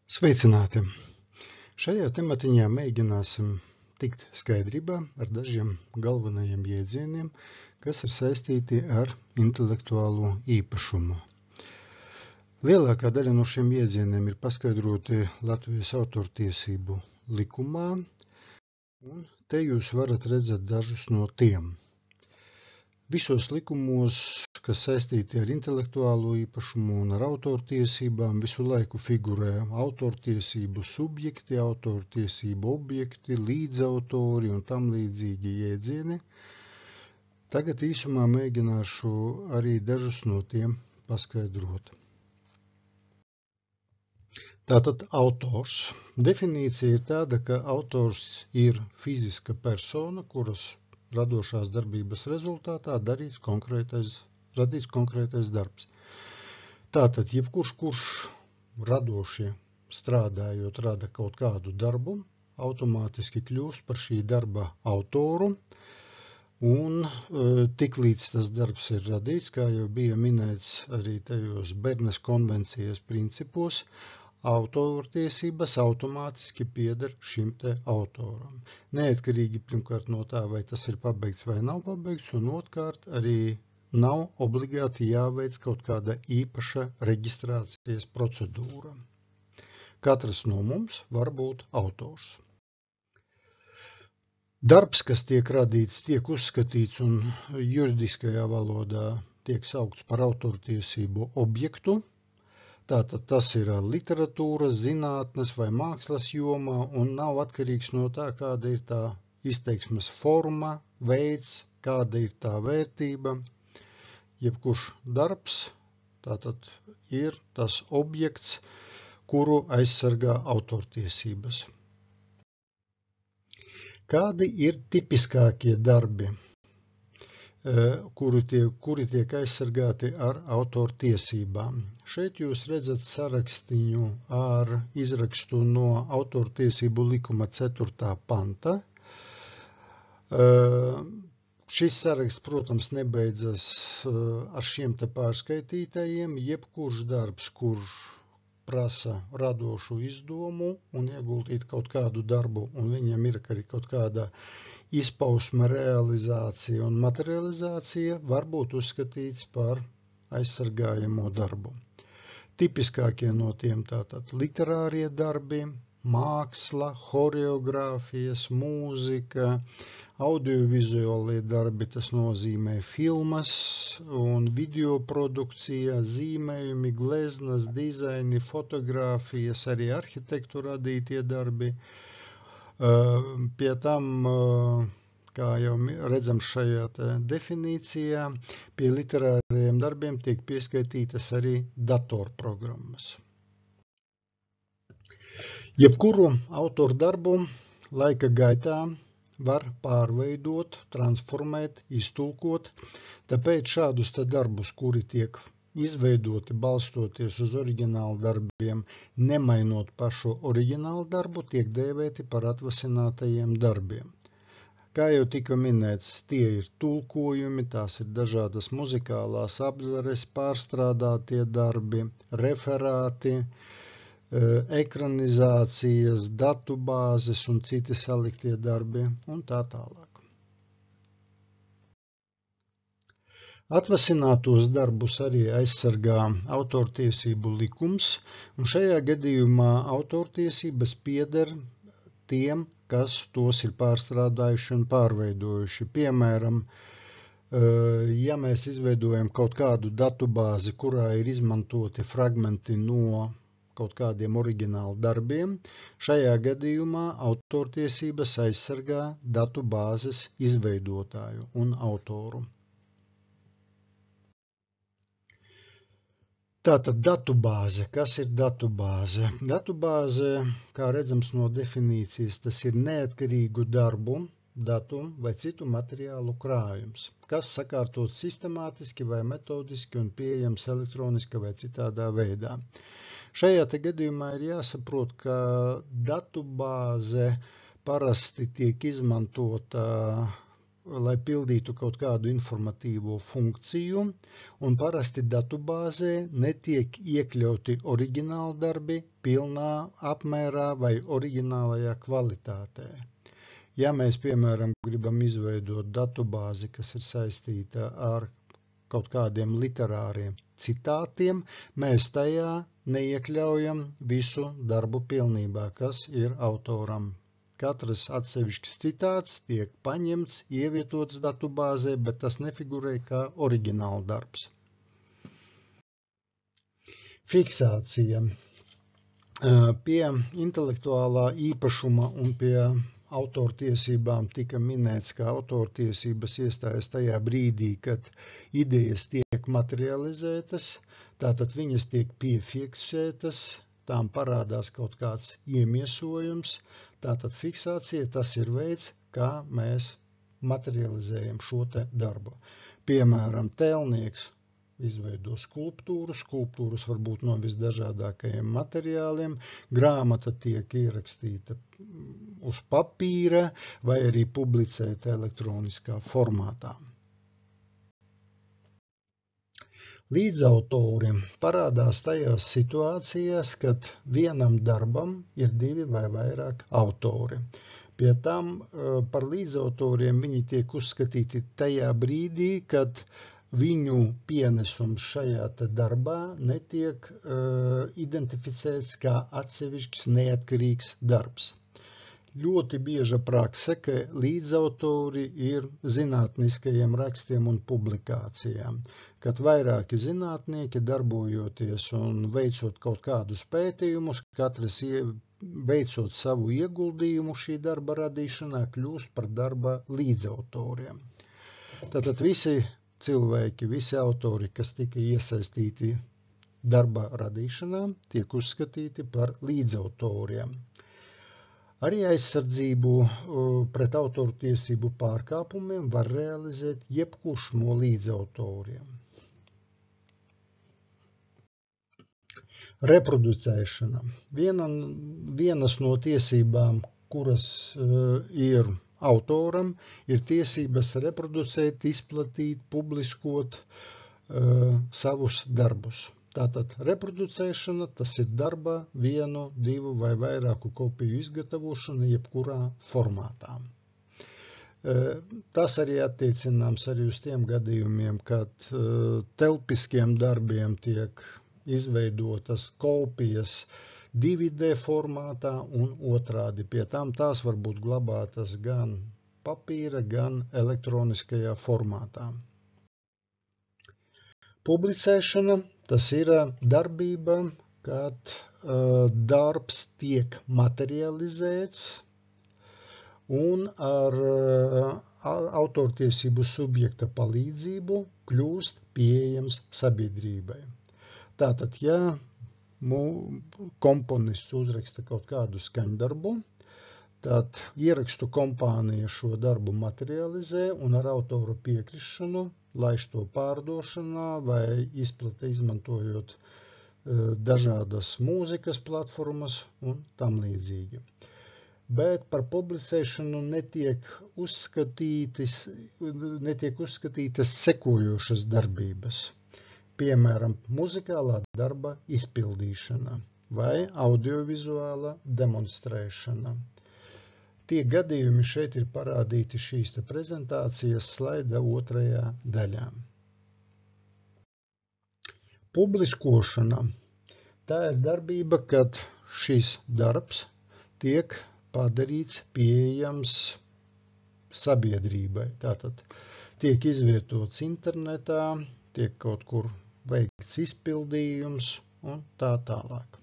Sveicināti! Šajā tematiņā mēģināsim tikt skaidrībā ar dažiem galvenajiem jēdzieniem, kas ir saistīti ar intelektuālo īpašumu. Lielākā daļa no šiem jēdzieniem ir paskaidroti Latvijas autortiesību likumā, un te jūs varat redzēt dažus no tiem. Visos likumos, kas saistīti ar intelektuālo īpašumu un ar autortiesībām, visu laiku figurē autortiesību subjekti, autortiesību objekti, līdzautori un tam līdzīgi jēdzieni. Tagad īsumā mēģināšu arī dažus no tiem paskaidrot. Tātad autors. Definīcija ir tāda, ka autors ir fiziska persona, kuras radošās darbības rezultātā radīts konkrētais darbs. Tātad, jebkurš radošie strādājot rada kaut kādu darbu, automātiski kļūst par šī darba autoru, un tiklīdz tas darbs ir radīts, kā jau bija minēts arī tajos Bernes konvencijas principos, autortiesības automātiski pieder šim te autoram. Neatkarīgi pirmkārt no tā, vai tas ir pabeigts vai nav pabeigts, un otrkārt arī nav obligāti jāveic kaut kāda īpaša reģistrācijas procedūra. Katrs no mums var būt autors. Darbs, kas tiek radīts, tiek uzskatīts un juridiskajā valodā tiek saukts par autortiesību objektu. Tātad tas ir literatūras, zinātnes vai mākslas jomā un nav atkarīgs no tā, kāda ir tā izteiksmes forma, veids, kāda ir tā vērtība. Jebkurš darbs tātad ir tas objekts, kuru aizsargā autortiesības. Kādi ir tipiskākie darbi, kuri tiek aizsargāti ar autortiesībām? Šeit jūs redzat sarakstiņu ar izrakstu no autortiesību likuma 4. panta. Šis saraksts, protams, nebeidzas ar šiem te pārskaitītajiem. Jebkurš darbs, kurš prasa radošu izdomu un ieguldīt kaut kādu darbu, un viņam ir arī kaut kāda izpausme, realizācija un materializācija, var būt uzskatīts par aizsargājamo darbu. Tipiskākie no tiem tātad literārie darbi, māksla, horeogrāfijas, mūzika, audiovizuālie darbi, tas nozīmē filmas un video produkcija, zīmējumi, gleznas, dizaini, fotogrāfijas, arī arhitektu radītie darbi. Pie tam, kā jau redzam šajā definīcijā, pie literāriem darbiem tiek pieskaitītas arī datorprogrammas. Jebkuru autoru darbu laika gaitā var pārveidot, transformēt, iztulkot, tāpēc šādus darbus, kuri tiek izveidoti balstoties uz oriģinālu darbiem, nemainot pašu oriģinālu darbu, tiek dēvēti par atvasinātajiem darbiem. Kā jau tika minēts, tie ir tulkojumi, tās ir dažādas muzikālās apdares, pārstrādātie darbi, referāti, ekranizācijas, datubāzes un citi saliktie darbi un tā tālāk. Atvasinātos darbus arī aizsargā autortiesību likums, un šajā gadījumā autortiesības pieder tiem, kas tos ir pārstrādājuši un pārveidojuši. Piemēram, ja mēs izveidojam kaut kādu datubāzi, kurā ir izmantoti fragmenti no kaut kādiem oriģinālu darbiem, šajā gadījumā autortiesības aizsargā datubāzes izveidotāju un autoru. Tātad datubāze. Kas ir datubāze? Datubāze, kā redzams no definīcijas, tas ir neatkarīgu darbu, datu vai citu materiālu krājums, kas sakārtots sistemātiski vai metodiski un pieejams elektroniski vai citādā veidā. Šajā te gadījumā ir jāsaprot, ka datubāze parasti tiek izmantota lai pildītu kaut kādu informatīvo funkciju, un parasti datubāzē netiek iekļauti oriģināli darbi pilnā apmērā vai oriģinālajā kvalitātē. Ja mēs, piemēram, gribam izveidot datubāzi, kas ir saistīta ar kaut kādiem literāriem citātiem, mēs tajā neiekļaujam visu darbu pilnībā, kas ir autoram. Katrs atsevišķs citāts tiek paņemts, ievietots datubāzē, bet tas nefigurē kā oriģināla darbs. Fiksācija. Pie intelektuālā īpašuma un pie autortiesībām tika minēts, ka autortiesības iestājas tajā brīdī, kad idejas tiek materializētas, tātad viņas tiek piefiksētas, tām parādās kaut kāds iemiesojums, tātad fiksācija tas ir veids, kā mēs materializējam šo te darbu. Piemēram, tēlnieks izveido skulptūru, skulptūras var būt no visdažādākajiem materiāliem, grāmata tiek ierakstīta uz papīra vai arī publicēta elektroniskā formātā. Līdzautori parādās tajās situācijās, kad vienam darbam ir 2 vai vairāk autori. Pie tam par līdzautoriem viņi tiek uzskatīti tajā brīdī, kad viņu pienesums šajā te darbā netiek identificēts kā atsevišķs neatkarīgs darbs. Ļoti bieža prakse, ka līdzautori ir zinātniskajiem rakstiem un publikācijām, kad vairāki zinātnieki darbojoties un veicot kaut kādus pētījumus, katrs veicot savu ieguldījumu šī darba radīšanā, kļūst par darba līdzautoriem. Tātad visi cilvēki, visi autori, kas tika iesaistīti darba radīšanā, tiek uzskatīti par līdzautoriem. Arī aizsardzību pret autortiesību pārkāpumiem var realizēt jebkurš no līdzautoriem. Reproducēšana. Vienas no tiesībām, kuras ir autoram, ir tiesības reproducēt, izplatīt, publiskot savus darbus. Tātad reproducēšana, tas ir darba 1, 2 vai vairāku kopiju izgatavošana jebkurā formātā. Tas arī attiecināms arī uz tiem gadījumiem, kad telpiskiem darbiem tiek izveidotas kopijas 2D formātā un otrādi. Pie tām tās var būt glabātas gan papīra, gan elektroniskajā formātā. Publicēšana, tas ir darbība, kad darbs tiek materializēts un ar autortiesību subjekta palīdzību kļūst pieejams sabiedrībai. Tātad, ja komponists uzraksta kaut kādu skaņdarbu, tad ierakstu kompānija šo darbu materializē un ar autoru piekrišanu laiž to pārdošanā vai izplata izmantojot dažādas mūzikas platformas un tam līdzīgi. Bet par publicēšanu netiek uzskatītas sekojošas darbības. Piemēram, muzikālā darba izpildīšana vai audiovizuāla demonstrēšana. Tie gadījumi šeit ir parādīti šīs te prezentācijas slaida 2. daļā. Publiskošana. Tā ir darbība, kad šis darbs tiek padarīts pieejams sabiedrībai. Tātad tiek izvietots internetā, tiek kaut kur veikts izpildījums un tā tālāk.